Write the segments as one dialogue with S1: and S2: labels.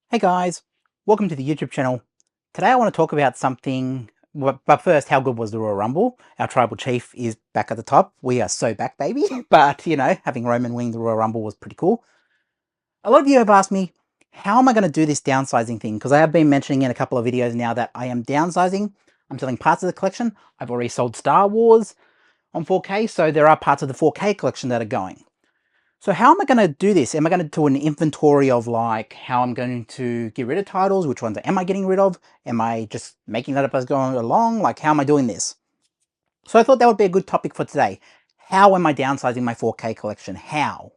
S1: Hey guys, welcome to the YouTube channel. Today I want to talk about something, but first, how good was the Royal Rumble? Our tribal chief is back at the top. We are so back, baby. But, you know, having Roman win the Royal Rumble was pretty cool. A lot of you have asked me, how am I going to do this downsizing thing? Because I have been mentioning in a couple of videos now that I am downsizing. I'm selling parts of the collection. I've already sold Star Wars on 4K, so there are parts of the 4K collection that are going. So how am I going to do this? Am I going to do an inventory of like how I'm going to get rid of titles? Which ones am I getting rid of? Am I just making that up as going along? Like, how am I doing this? So I thought that would be a good topic for today. How am I downsizing my 4K collection? How?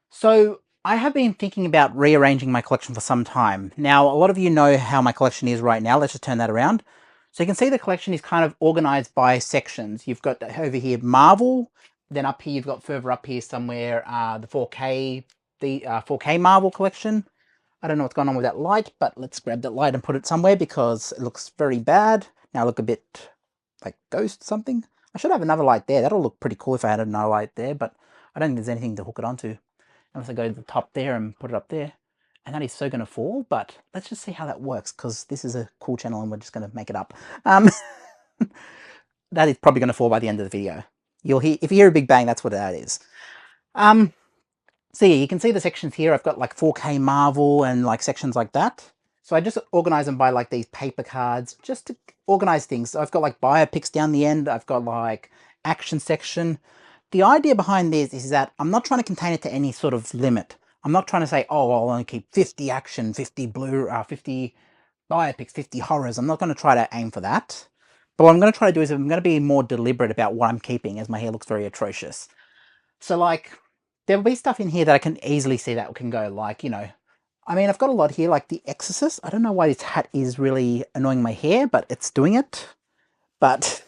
S1: So I have been thinking about rearranging my collection for some time. Now, a lot of you know how my collection is right now. Let's just turn that around. So you can see the collection is kind of organized by sections. You've got over here Marvel, then up here you've got further up here somewhere the 4K Marvel collection. I don't know what's going on with that light, but let's grab that light and put it somewhere because it looks very bad. Now I look a bit like ghost something. I should have another light there. That'll look pretty cool if I had another light there, but I don't think there's anything to hook it onto. Unless I go to the top there and put it up there. And that is so going to fall, but let's just see how that works, because this is a cool channel and we're just going to make it up. That is probably going to fall by the end of the video. You'll hear, if you hear a big bang, that's what that is. So yeah, you can see the sections here. I've got like 4K Marvel and like sections like that. So I just organize them by like these paper cards, just to organize things. So I've got like biopics down the end. I've got like action section. The idea behind this is that I'm not trying to contain it to any sort of limit. I'm not trying to say, oh, I'll only keep 50 action, 50 50 biopics, 50 horrors. I'm not going to try to aim for that. But what I'm going to try to do is I'm going to be more deliberate about what I'm keeping, as my hair looks very atrocious. So like, there'll be stuff in here that I can easily see that can go, like, you know, I mean, I've got a lot here, like The Exorcist. I don't know why this hat is really annoying my hair, but it's doing it. But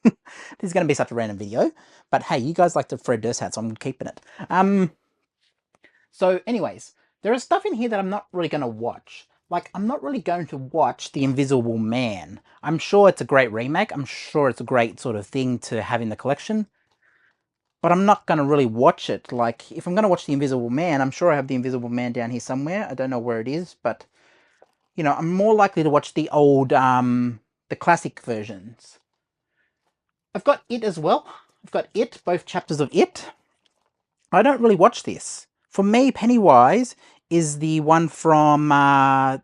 S1: this is going to be such a random video. But hey, you guys like the Fred Durst hat, so I'm keeping it. So anyways, there is stuff in here that I'm not really going to watch. Like, I'm not really going to watch The Invisible Man. I'm sure it's a great remake. I'm sure it's a great sort of thing to have in the collection. But I'm not going to really watch it. Like, if I'm going to watch The Invisible Man, I'm sure I have The Invisible Man down here somewhere. I don't know where it is, but, you know, I'm more likely to watch the old, the classic versions. I've got It as well. I've got It, both chapters of It. I don't really watch this. For me, Pennywise is the one from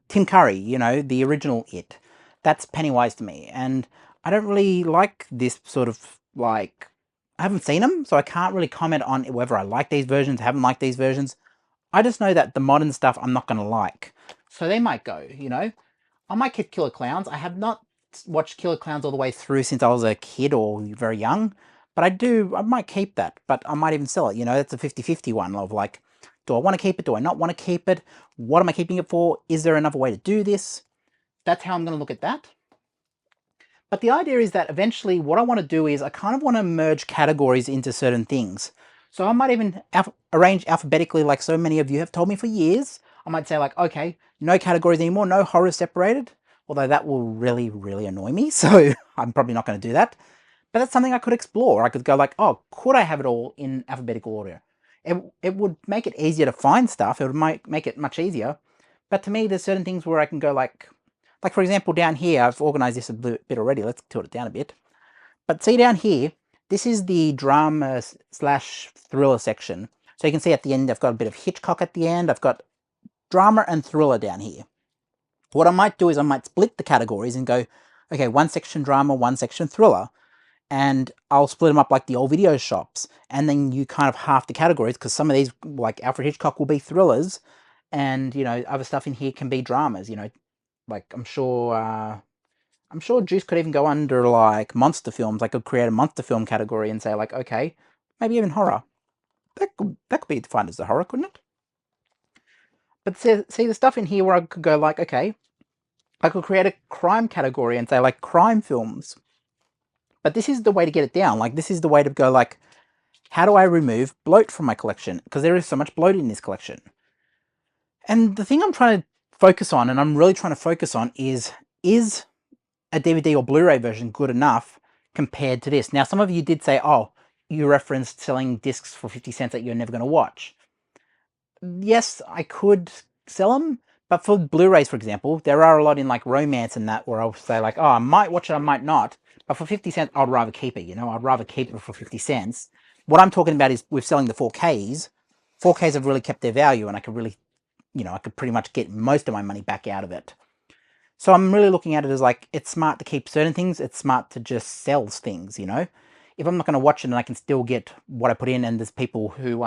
S1: Tim Curry, you know, the original It. That's Pennywise to me. And I don't really like this sort of, like, I haven't seen them, so I can't really comment on whether I like these versions, haven't liked these versions. I just know that the modern stuff I'm not going to like. So they might go, you know. I might keep Killer Clowns. I have not watched Killer Clowns all the way through since I was a kid or very young. But I might keep that. But I might even sell it, you know. It's a 50-50 one of like, do I want to keep it? Do I not want to keep it? What am I keeping it for? Is there another way to do this? That's how I'm going to look at that. But the idea is that eventually what I want to do is I kind of want to merge categories into certain things. So I might even arrange alphabetically, like so many of you have told me for years. I might say like, okay, no categories anymore, no horrors separated. Although that will really, really annoy me. So I'm probably not going to do that. But that's something I could explore. I could go like, oh, could I have it all in alphabetical order? It would make it easier to find stuff. It would make it much easier. But to me, there's certain things where I can go like for example, down here, I've organized this a bit already. Let's tilt it down a bit. But see down here, this is the drama slash thriller section. So you can see at the end, I've got a bit of Hitchcock at the end. I've got drama and thriller down here. What I might do is I might split the categories and go, okay, one section drama, one section thriller. And I'll split them up like the old video shops. And then you kind of half the categories, because some of these, like Alfred Hitchcock, will be thrillers. And, you know, other stuff in here can be dramas, you know. Like, I'm sure Juice could even go under, like, monster films. I could create a monster film category and say, like, okay, maybe even horror. That could be defined as a horror, couldn't it? But see the stuff in here where I could go, like, okay, I could create a crime category and say, like, crime films. But this is the way to get it down. Like, this is the way to go, like, how do I remove bloat from my collection? Because there is so much bloat in this collection. And the thing I'm trying to focus on, and I'm really trying to focus on, is a DVD or Blu-ray version good enough compared to this? Now, some of you did say, oh, you referenced selling discs for 50 cents that you're never going to watch. Yes, I could sell them, But for Blu-rays, for example, there are a lot in like romance and that where I'll say like, oh, I might watch it, I might not. But for 50 cents, I'd rather keep it, you know, I'd rather keep it for 50 cents. What I'm talking about is with selling the 4Ks. 4Ks have really kept their value and I could really, you know, I could pretty much get most of my money back out of it. So I'm really looking at it as like, it's smart to keep certain things. It's smart to just sell things, you know. If I'm not going to watch it and I can still get what I put in, and there's people who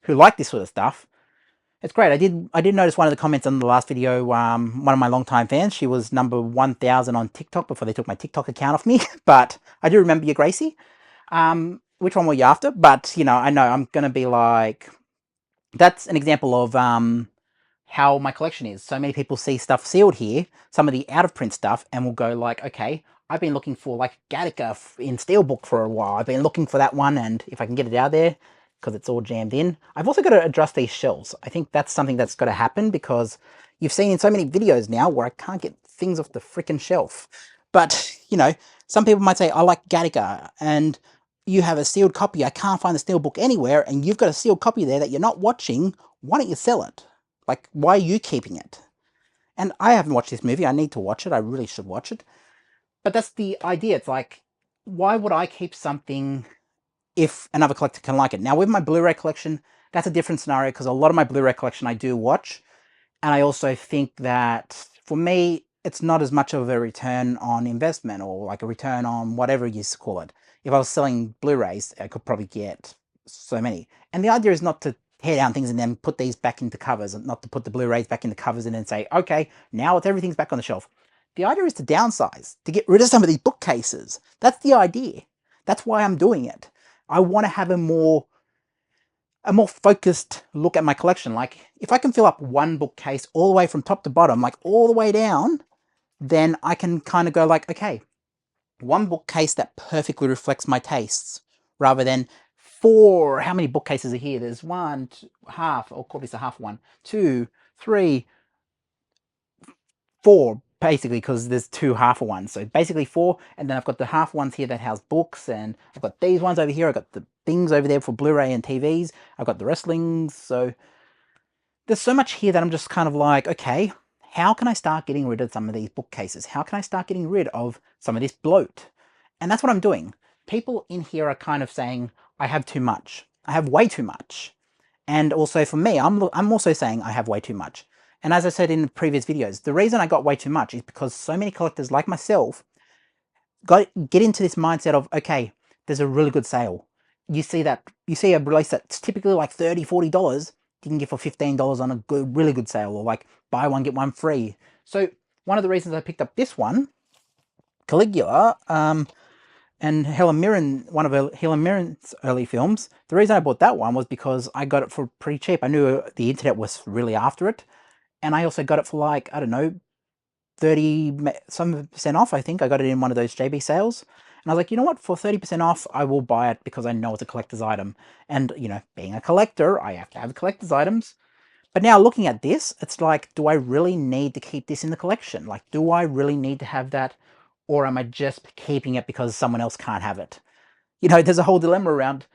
S1: like this sort of stuff, it's great. I did notice one of the comments on the last video. One of my longtime fans. She was number 1,000 on TikTok before they took my TikTok account off me. But I do remember you, Gracie. Which one were you after? But you know, I know I'm gonna be like, that's an example of how my collection is. So many people see stuff sealed here, some of the out of print stuff, and will go like, okay, I've been looking for like Gattaca in Steelbook for a while. I've been looking for that one, and if I can get it out there, because it's all jammed in. I've also got to adjust these shelves. I think that's something that's got to happen because you've seen in so many videos now where I can't get things off the freaking shelf. But, you know, some people might say, I like Gattaca, and you have a sealed copy. I can't find the Steelbook anywhere, and you've got a sealed copy there that you're not watching. Why don't you sell it? Like, why are you keeping it? And I haven't watched this movie. I need to watch it. I really should watch it. But that's the idea. It's like, why would I keep something if another collector can like it? Now, with my Blu-ray collection, that's a different scenario because a lot of my Blu-ray collection I do watch. And I also think that, for me, it's not as much of a return on investment or like a return on whatever you call it. If I was selling Blu-rays, I could probably get so many. And the idea is not to tear down things and then put these back into covers, and not to put the Blu-rays back into covers and then say, okay, now it's everything's back on the shelf. The idea is to downsize, to get rid of some of these bookcases. That's the idea. That's why I'm doing it. I want to have a more focused look at my collection. Like, if I can fill up one bookcase all the way from top to bottom, like all the way down, then I can kind of go like, okay, one bookcase that perfectly reflects my tastes, rather than four. How many bookcases are here? There's one, two, half, or call this a half one, two, three, four, basically, because there's two half ones. So basically four, and then I've got the half ones here that house books, and I've got these ones over here. I've got the things over there for Blu-ray and TVs. I've got the wrestlings. So there's so much here that I'm just kind of like, okay, how can I start getting rid of some of these bookcases? How can I start getting rid of some of this bloat? And that's what I'm doing. People in here are kind of saying, I have too much. I have way too much. And also for me, I'm also saying I have way too much. And as I said in the previous videos, the reason I got way too much is because so many collectors like myself get into this mindset of, okay, there's a really good sale. You see a release that's typically like $30, $40, you can get for $15 on a really good sale, or like buy one, get one free. So one of the reasons I picked up this one, Caligula, and Helen Mirren, one of Helen Mirren's early films, the reason I bought that one was because I got it for pretty cheap. I knew the internet was really after it. And I also got it for like, I don't know, 30% off. I think I got it in one of those JB sales. And I was like, you know what, for 30% off, I will buy it because I know it's a collector's item. And, you know, being a collector, I have to have collector's items. But now looking at this, it's like, do I really need to keep this in the collection? Like, do I really need to have that? Or am I just keeping it because someone else can't have it? You know, there's a whole dilemma around,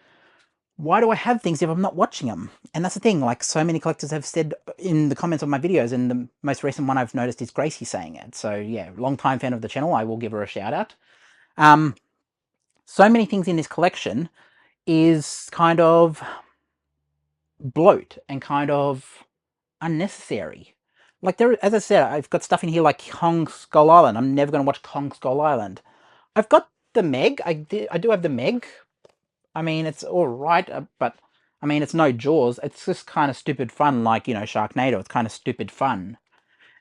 S1: why do I have things if I'm not watching them? And that's the thing, like so many collectors have said in the comments of my videos, and the most recent one I've noticed is Gracie saying it. So yeah, long time fan of the channel, I will give her a shout out. So many things in this collection is kind of bloat and kind of unnecessary. Like there, as I said, I've got stuff in here like Kong Skull Island. I'm never going to watch Kong Skull Island. I've got the Meg. I do have the Meg. I mean, it's all right, but I mean, it's no Jaws. It's just kind of stupid fun, like, you know, Sharknado. It's kind of stupid fun.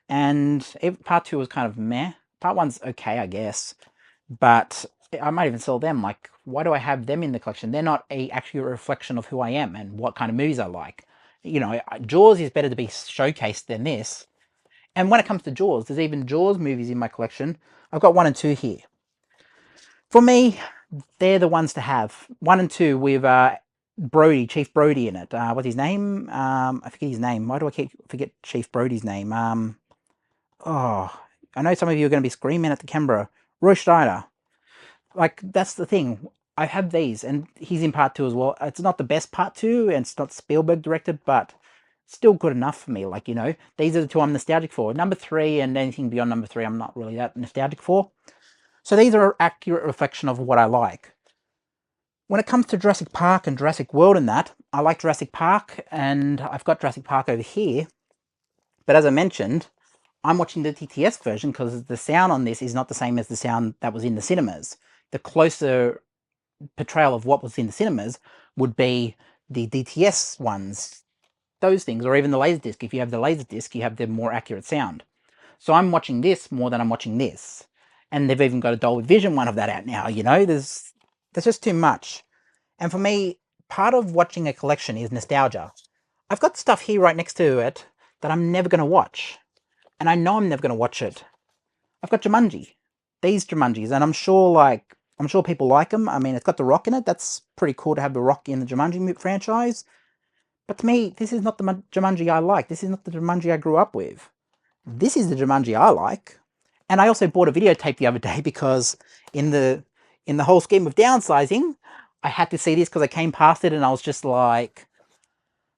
S1: And part 2 was kind of meh. Part 1's okay, I guess. But I might even sell them. Like, why do I have them in the collection? They're not a accurate reflection of who I am and what kind of movies I like. You know, Jaws is better to be showcased than this. And when it comes to Jaws, there's even Jaws movies in my collection. I've got 1 and 2 here. For me, they're the ones to have. 1 and 2 with Brody, Chief Brody in it. What's his name? I forget his name. Why do I forget Chief Brody's name? Oh, I know some of you are going to be screaming at the camera. Roy Scheider. Like, that's the thing. I have these, and he's in part 2 as well. It's not the best part 2, and it's not Spielberg directed, but still good enough for me. Like, you know, these are the two I'm nostalgic for. Number 3 and anything beyond number 3, I'm not really that nostalgic for. So these are an accurate reflection of what I like. When it comes to Jurassic Park and Jurassic World and that, I like Jurassic Park, and I've got Jurassic Park over here. But as I mentioned, I'm watching the DTS version because the sound on this is not the same as the sound that was in the cinemas. The closer portrayal of what was in the cinemas would be the DTS ones, those things, or even the Laserdisc. If you have the Laserdisc, you have the more accurate sound. So I'm watching this more than I'm watching this. And they've even got a Dolby Vision one of that out now, you know? There's just too much. And for me, part of watching a collection is nostalgia. I've got stuff here right next to it that I'm never going to watch. And I know I'm never going to watch it. I've got Jumanji. These Jumanjis, and I'm sure people like them. I mean, it's got The Rock in it. That's pretty cool to have The Rock in the Jumanji franchise. But to me, this is not the Jumanji I like. This is not the Jumanji I grew up with. This is the Jumanji I like. And I also bought a videotape the other day because in the whole scheme of downsizing, I had to see this because I came past it and I was just like,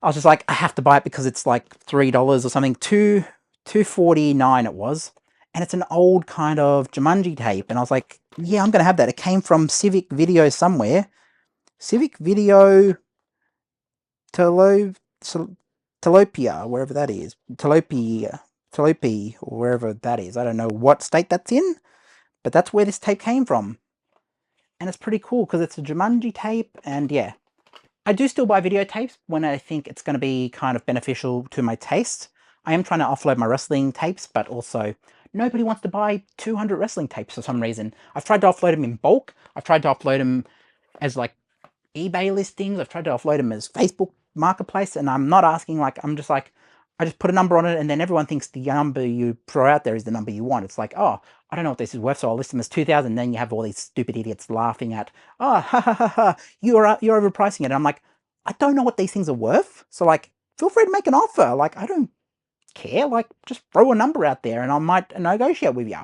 S1: I have to buy it because it's like $3 or something. $2.49 it was. And it's an old kind of Jumanji tape. And I was like, yeah, I'm going to have that. It came from Civic Video somewhere. Civic Video Telopia, wherever that is. Telope, or wherever that is. I don't know what state that's in, but that's where this tape came from. And it's pretty cool because it's a Jumanji tape, and yeah. I do still buy videotapes when I think it's going to be kind of beneficial to my taste. I am trying to offload my wrestling tapes, but also nobody wants to buy 200 wrestling tapes for some reason. I've tried to offload them in bulk. I've tried to offload them as like eBay listings. I've tried to offload them as Facebook Marketplace, and I'm not asking, like, I'm just like, I just put a number on it, and then everyone thinks the number you throw out there is the number you want. It's like, oh, I don't know what this is worth, so I'll list them as 2,000. Then you have all these stupid idiots laughing at, oh, ha ha ha ha, you're overpricing it. And I'm like, I don't know what these things are worth, so like, feel free to make an offer. Like, I don't care. Like, just throw a number out there, and I might negotiate with you.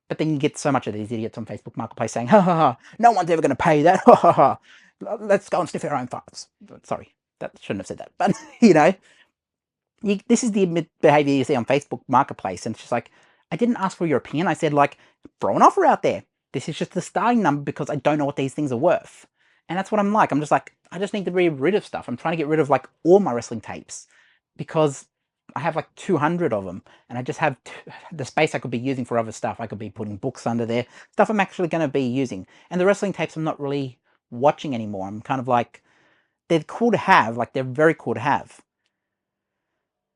S1: But then you get so much of these idiots on Facebook Marketplace saying, ha ha ha, no one's ever going to pay that. Ha ha ha. Let's go and sniff our own farts. Sorry, that shouldn't have said that. But, you know, this is the behavior you see on Facebook Marketplace. And it's just like, I didn't ask for your opinion. I said, like, throw an offer out there. This is just the starting number because I don't know what these things are worth. And that's what I'm like. I'm just like, I just need to be rid of stuff. I'm trying to get rid of, like, all my wrestling tapes because I have like 200 of them, and I just have the space I could be using for other stuff. I could be putting books under there, stuff I'm actually going to be using. And the wrestling tapes I'm not really watching anymore. I'm kind of like, they're cool to have, like, they're very cool to have.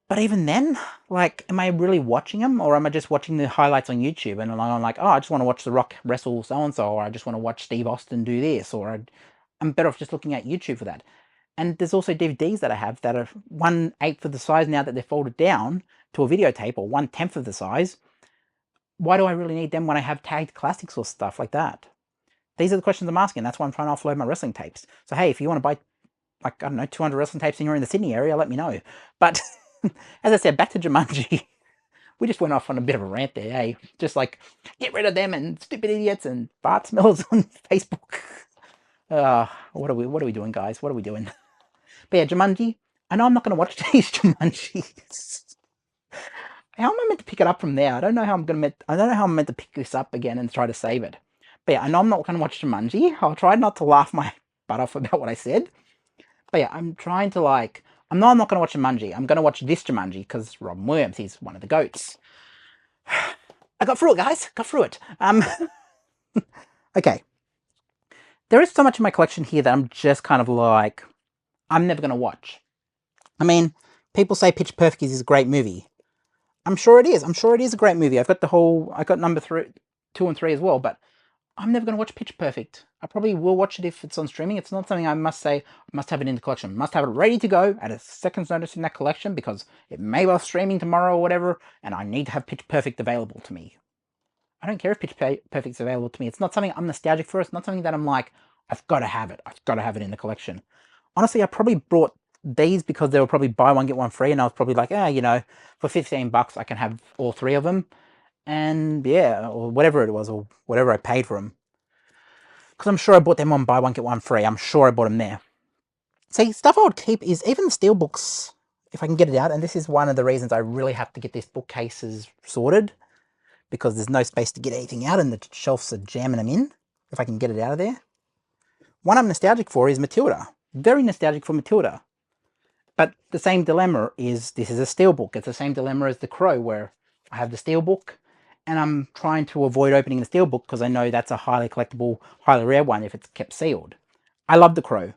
S1: But even then, like, am I really watching them, or am I just watching the highlights on YouTube? And I'm like, oh, I just want to watch The Rock wrestle so-and-so, or I just want to watch Steve Austin do this, or I'm better off just looking at YouTube for that. And there's also DVDs that I have that are 1/8 of the size now that they're folded down to a videotape, or 1/10 of the size. Why do I really need them when I have tagged classics or stuff like that? These are the questions I'm asking. That's why I'm trying to offload my wrestling tapes. So hey, if you want to buy, like, I don't know, 200 wrestling tapes and you're in the Sydney area, let me know. But as I said, back to Jumanji. We just went off on a bit of a rant there, eh? Just like, get rid of them and stupid idiots and fart smells on Facebook. What are we doing, guys? What are we doing? But yeah, Jumanji. I know I'm not going to watch these Jumanjis. How am I meant to pick it up from there? I don't know how I'm meant to pick this up again and try to save it. But yeah, I know I'm not going to watch Jumanji. I'll try not to laugh my butt off about what I said. But yeah, I'm trying to, like, I'm not going to watch Jumanji. I'm going to watch this Jumanji because Robin Williams, he's one of the goats. I got through it, guys. Got through it. Okay. There is so much in my collection here that I'm just kind of like, I'm never going to watch. I mean, people say Pitch Perfect is a great movie. I'm sure it is. I'm sure it is a great movie. I got number 2 and 3 as well, but I'm never going to watch Pitch Perfect. I probably will watch it if it's on streaming. It's not something I must say, I must have it in the collection. Must have it ready to go at a second's notice in that collection because it may be streaming tomorrow or whatever, and I need to have Pitch Perfect available to me. I don't care if Pitch Perfect's available to me. It's not something I'm nostalgic for. It's not something that I'm like, I've got to have it. I've got to have it in the collection. Honestly, I probably brought these because they were probably buy one, get one free, and I was probably like, you know, for $15 I can have all 3 of them. And yeah, or whatever it was, or whatever I paid for them. Because I'm sure I bought them on buy one, get one free. I'm sure I bought them there. See, stuff I would keep is even the steelbooks. if I can get it out, and this is one of the reasons I really have to get these bookcases sorted, because there's no space to get anything out and the shelves are jamming them in. If I can get it out of there. One I'm nostalgic for is Matilda. Very nostalgic for Matilda. But the same dilemma is, this is a steelbook. It's the same dilemma as The Crow, where I have the steelbook and I'm trying to avoid opening the steelbook because I know that's a highly collectible, highly rare one if it's kept sealed. I love The Crow,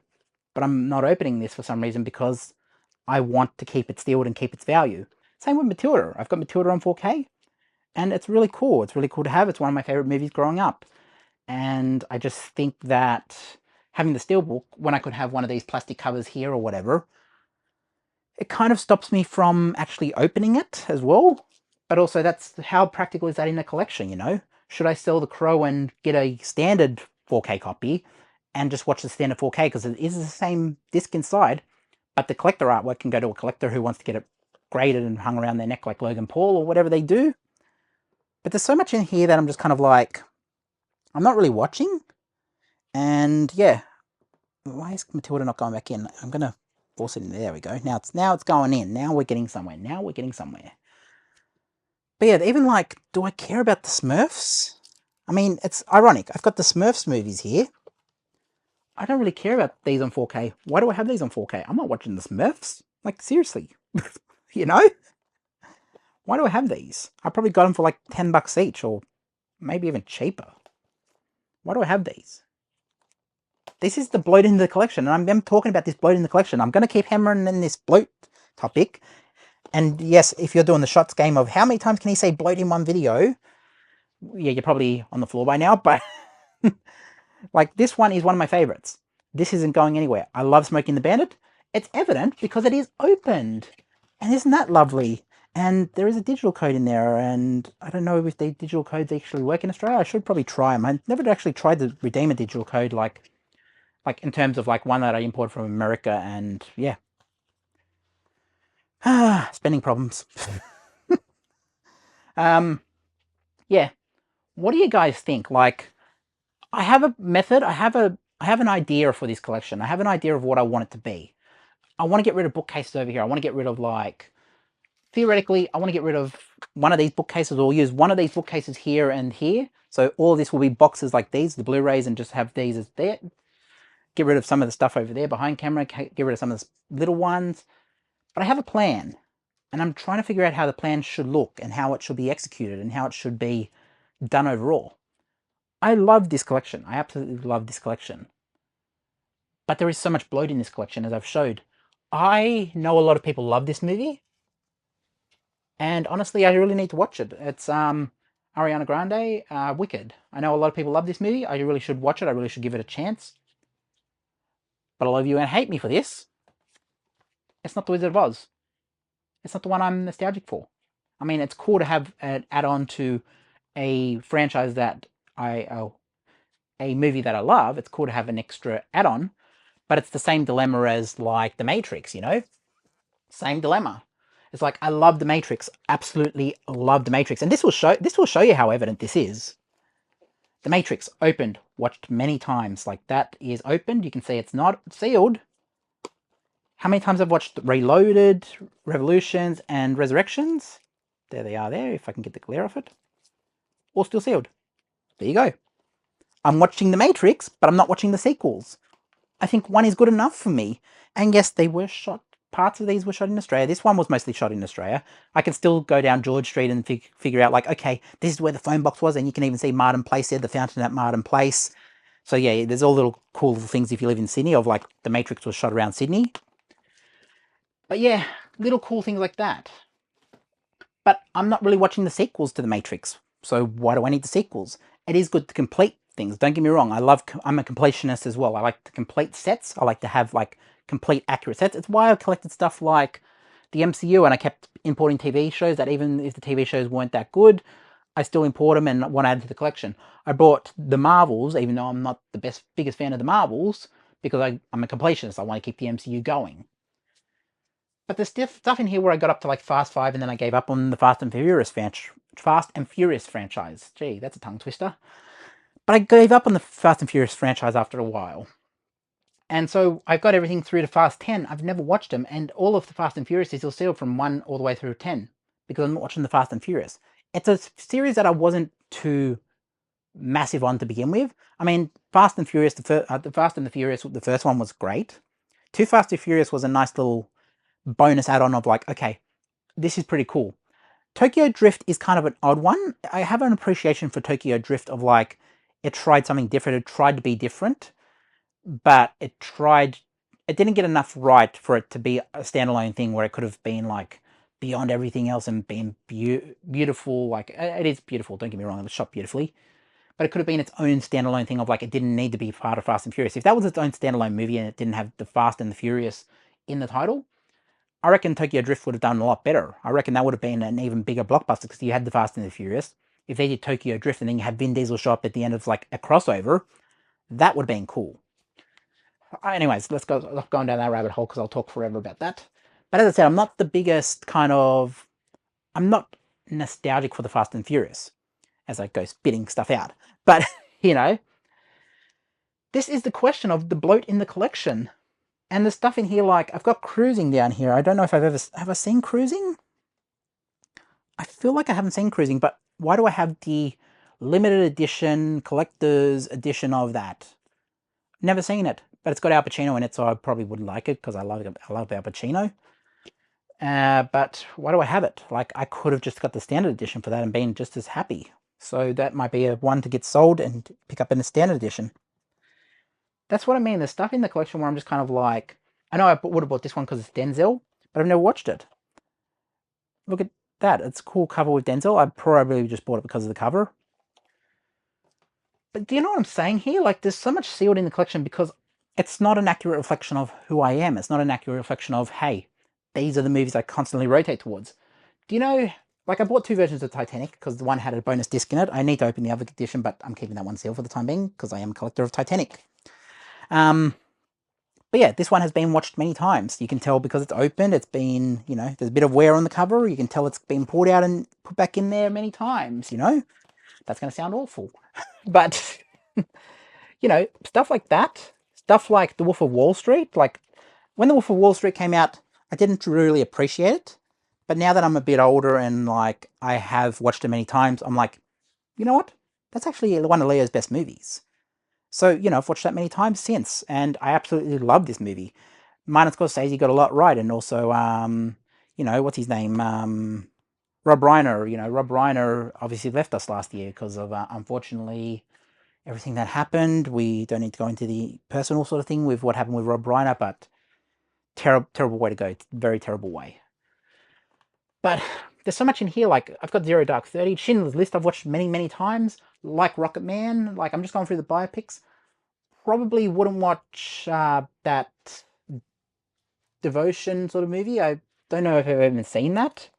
S1: but I'm not opening this for some reason because I want to keep it sealed and keep its value. Same with Matilda. I've got Matilda on 4K and it's really cool. It's really cool to have. It's one of my favorite movies growing up. And I just think that having the steelbook, when I could have one of these plastic covers here or whatever, it kind of stops me from actually opening it as well. But also, that's how practical is that in a collection, you know? Should I sell The Crow and get a standard 4K copy and just watch the standard 4K, because it is the same disc inside, but the collector artwork can go to a collector who wants to get it graded and hung around their neck like Logan Paul or whatever they do. But there's so much in here that I'm just kind of like, I'm not really watching. And yeah, why is Matilda not going back in? I'm going to force it in. There we go. Now it's going in. Now we're getting somewhere. But yeah, even like, do I care about the Smurfs? I mean, it's ironic. I've got the Smurfs movies here. I don't really care about these on 4K. Why do I have these on 4K? I'm not watching the Smurfs. Like, seriously. You know? Why do I have these? I probably got them for like $10 each, or maybe even cheaper. Why do I have these? This is the bloat in the collection, and I'm talking about this bloat in the collection. I'm going to keep hammering in this bloat topic. And yes, if you're doing the shots game of how many times can he say bloat in one video, yeah, you're probably on the floor by now, but like, this one is one of my favorites. This isn't going anywhere. I love Smoking the Bandit. It's evident because it is opened. And isn't that lovely? And there is a digital code in there, and I don't know if the digital codes actually work in Australia. I should probably try them. I never actually tried to redeem a digital code, like in terms of like one that I imported from America, and yeah. Spending problems. Yeah. What do you guys think? Like, I have a method. I have an idea for this collection. I have an idea of what I want it to be. I want to get rid of bookcases over here. I want to get rid of, like, theoretically, I want to get rid of one of these bookcases, or use one of these bookcases here and here. So all of this will be boxes like these, the Blu-rays, and just have these as there. Get rid of some of the stuff over there behind camera. Get rid of some of the little ones. But I have a plan, and I'm trying to figure out how the plan should look and how it should be executed and how it should be done overall. I love this collection. I absolutely love this collection. But there is so much bloat in this collection, as I've showed. I know a lot of people love this movie, and honestly, I really need to watch it. It's Ariana Grande, Wicked. I know a lot of people love this movie. I really should watch it. I really should give it a chance. But a lot of you are going to hate me for this. It's not The Wizard of Oz. It's not the one I'm nostalgic for. I mean, it's cool to have an add-on to a franchise that a movie that I love. It's cool to have an extra add-on, but it's the same dilemma as like The Matrix, you know? Same dilemma. It's like, I love The Matrix, absolutely love The Matrix, and this will show you how evident this is. The Matrix, opened, watched many times. Like, that is opened. You can see it's not sealed. How many times I've watched Reloaded, Revolutions, and Resurrections? There they are there, if I can get the glare off it. All still sealed. There you go. I'm watching The Matrix, but I'm not watching the sequels. I think one is good enough for me. And yes, they were shot, parts of these were shot in Australia. This one was mostly shot in Australia. I can still go down George Street and figure out, like, okay, this is where the phone box was, and you can even see Martin Place there, the fountain at Martin Place. So yeah, there's all little cool things if you live in Sydney, of like, The Matrix was shot around Sydney. But yeah, little cool things like that. But I'm not really watching the sequels to The Matrix, so why do I need the sequels? It is good to complete things, don't get me wrong. I'm a completionist as well. I like to complete sets. I like to have, like, complete accurate sets. It's why I've collected stuff like the MCU, and I kept importing TV shows that, even if the TV shows weren't that good, I still import them and want to add to the collection. I brought the Marvels, even though I'm not the biggest fan of the Marvels, because I'm a completionist. I want to keep the MCU going. But there's stuff in here where I got up to like Fast 5 and then I gave up on the Fast and Furious franchise. Gee, that's a tongue twister. But I gave up on the Fast and Furious franchise after a while. And so I've got everything through to Fast 10. I've never watched them, and all of the Fast and Furious is still sealed from 1 all the way through 10 because I'm not watching the Fast and Furious. It's a series that I wasn't too massive on to begin with. I mean, Fast and Furious, the Fast and the Furious, the first one was great. Too Fast and Furious was a nice little bonus add-on of like, okay, this is pretty cool. Tokyo Drift is kind of an odd one. I have an appreciation for Tokyo Drift of like, it tried something different, it tried to be different, but it didn't get enough right for it to be a standalone thing where it could have been like beyond everything else and been beautiful. Like, it is beautiful, don't get me wrong, it was shot beautifully, but it could have been its own standalone thing of like, it didn't need to be part of Fast and Furious. If that was its own standalone movie and it didn't have the Fast and the Furious in the title, I reckon Tokyo Drift would have done a lot better. I reckon that would have been an even bigger blockbuster because you had the Fast and the Furious. If they did Tokyo Drift and then you had Vin Diesel show up at the end of like a crossover, that would have been cool. Anyways, let's go going down that rabbit hole because I'll talk forever about that. But as I said, I'm not the biggest I'm not nostalgic for the Fast and Furious as I go spitting stuff out. But, you know, this is the question of the bloat in the collection. And the stuff in here, like, I've got Cruising down here. I don't know if have I seen Cruising? I feel like I haven't seen Cruising, but why do I have the limited edition, collector's edition of that? Never seen it, but it's got Al Pacino in it, so I probably would like it because I love Al Pacino. But why do I have it? Like, I could have just got the standard edition for that and been just as happy. So that might be a one to get sold and pick up in the standard edition. That's what I mean. There's stuff in the collection where I'm just kind of like, I know I would have bought this one because it's Denzel, but I've never watched it. Look at that. It's a cool cover with Denzel. I probably just bought it because of the cover. But do you know what I'm saying here? Like, there's so much sealed in the collection because it's not an accurate reflection of who I am. It's not an accurate reflection of, hey, these are the movies I constantly rotate towards. Do you know, like, I bought 2 versions of Titanic because the one had a bonus disc in it. I need to open the other edition, but I'm keeping that one sealed for the time being because I am a collector of Titanic. But yeah, this one has been watched many times. You can tell because it's opened, it's been, you know, there's a bit of wear on the cover. You can tell it's been pulled out and put back in there many times, you know? That's going to sound awful. But, you know, stuff like that, stuff like The Wolf of Wall Street, like, when The Wolf of Wall Street came out, I didn't really appreciate it. But now that I'm a bit older and, like, I have watched it many times, I'm like, you know what? That's actually one of Leo's best movies. So, you know, I've watched that many times since, and I absolutely love this movie. Martin Scorsese got a lot right, and also, you know, what's his name? Rob Reiner. You know, Rob Reiner obviously left us last year because of, unfortunately, everything that happened. We don't need to go into the personal sort of thing with what happened with Rob Reiner, but terrible way to go. Very terrible way. But there's so much in here. Like, I've got Zero Dark 30, Schindler's List. I've watched many, many times. Like Rocket Man. Like, I'm just going through the biopics. Probably wouldn't watch that Devotion sort of movie. I don't know if I've even seen that.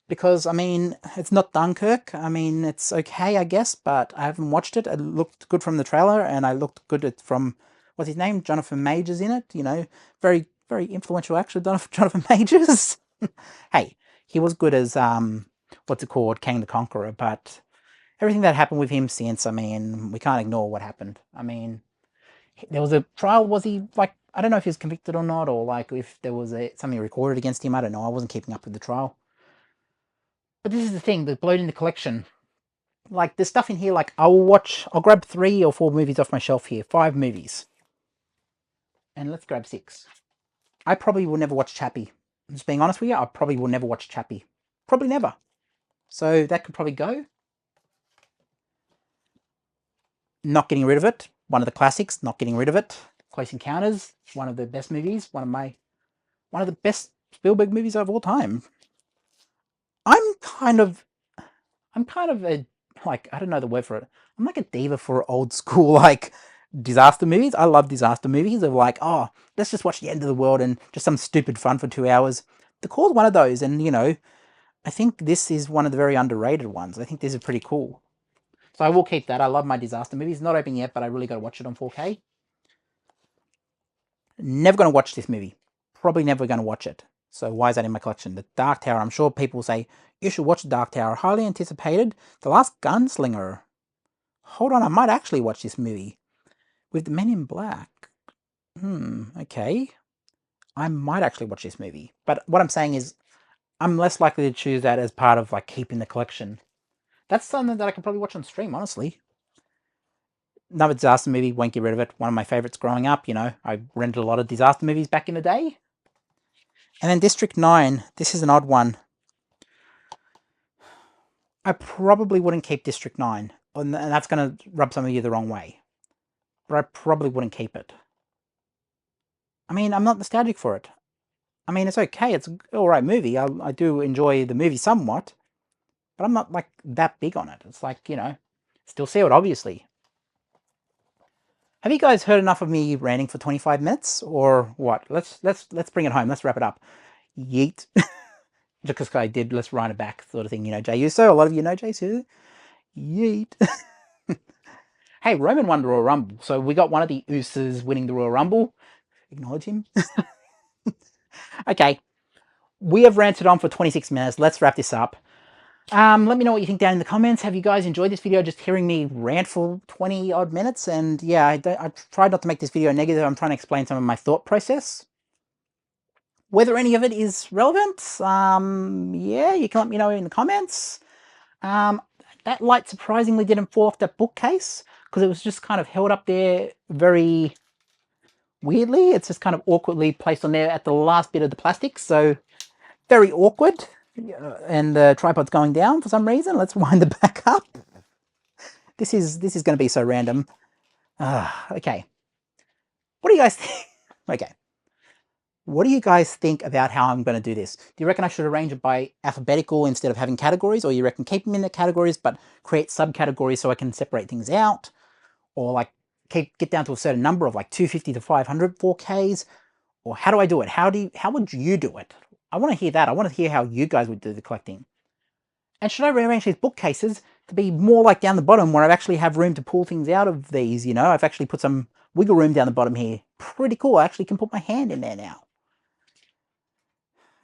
S1: Because, I mean, it's not Dunkirk. I mean, it's okay, I guess, but I haven't watched it. It looked good from the trailer, and I looked good from, what's his name? Jonathan Majors in it, you know. Very, very influential actor, Jonathan Majors. Hey, he was good as, what's it called? King the Conqueror, but everything that happened with him since, I mean, we can't ignore what happened. I mean, there was a trial, was he, like, I don't know if he was convicted or not, or, like, if there was something recorded against him. I don't know. I wasn't keeping up with the trial. But this is the thing, the bloat in the collection. Like, there's stuff in here, like, I'll grab 3 or 4 movies off my shelf here. 5 movies. And let's grab 6. I probably will never watch Chappie. Just being honest with you, I probably will never watch Chappie. Probably never. So that could probably go. Not getting rid of it. One of the classics, not getting rid of it. Close Encounters, one of the best movies. One of the best Spielberg movies of all time. I'm kind of a, like, I don't know the word for it. I'm like a diva for old school, like, disaster movies. I love disaster movies of like, oh, let's just watch the end of the world and just some stupid fun for 2 hours. The Call's one of those, and, you know, I think this is one of the very underrated ones. I think this is pretty cool. So I will keep that. I love my disaster movies. Not open yet, but I really got to watch it on 4K. Never going to watch this movie. Probably never going to watch it. So why is that in my collection? The Dark Tower. I'm sure people will say, you should watch The Dark Tower. Highly anticipated. The Last Gunslinger. Hold on, I might actually watch this movie. With the Men in Black. Okay. I might actually watch this movie. But what I'm saying is, I'm less likely to choose that as part of like keeping the collection. That's something that I can probably watch on stream, honestly. Another disaster movie, won't get rid of it. One of my favorites growing up, you know. I rented a lot of disaster movies back in the day. And then District 9, this is an odd one. I probably wouldn't keep District 9. And that's going to rub some of you the wrong way. But I probably wouldn't keep it. I mean, I'm not nostalgic for it. I mean, it's okay. It's an alright movie. I do enjoy the movie somewhat. But I'm not, like, that big on it. It's like, you know, still see it, obviously. Have you guys heard enough of me ranting for 25 minutes? Or what? Let's bring it home. Let's wrap it up. Yeet. Just because I did, let's run it back sort of thing. You know, Jay Uso. A lot of you know Jay Uso. Yeet. Hey, Roman won the Royal Rumble. So we got one of the Usos winning the Royal Rumble. Acknowledge him. Okay. We have ranted on for 26 minutes. Let's wrap this up. Let me know what you think down in the comments. Have you guys enjoyed this video, just hearing me rant for 20 odd minutes? And yeah, I tried not to make this video negative. I'm trying to explain some of my thought process. Whether any of it is relevant, yeah, you can let me know in the comments. That light surprisingly didn't fall off that bookcase, because it was just kind of held up there very weirdly. It's just kind of awkwardly placed on there at the last bit of the plastic, so very awkward. And the tripod's going down for some reason. Let's wind it back up. This is going to be so random. Okay. What do you guys think? Okay. What do you guys think about how I'm going to do this? Do you reckon I should arrange it by alphabetical instead of having categories? Or you reckon keep them in the categories but create subcategories so I can separate things out? Or like get down to a certain number of like 250 to 500 4Ks? Or how do I do it? How would you do it? I want to hear that. I want to hear how you guys would do the collecting. And should I rearrange these bookcases to be more like down the bottom, where I actually have room to pull things out of these, you know? I've actually put some wiggle room down the bottom here. Pretty cool. I actually can put my hand in there now.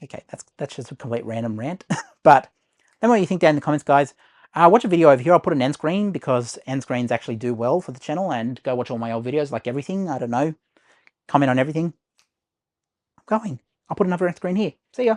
S1: Okay, that's just a complete random rant. But let me know what you think down in the comments, guys. Watch a video over here. I'll put an end screen, because end screens actually do well for the channel. And go watch all my old videos, like everything. I don't know. Comment on everything. I'm going. I'll put another end screen here. See ya.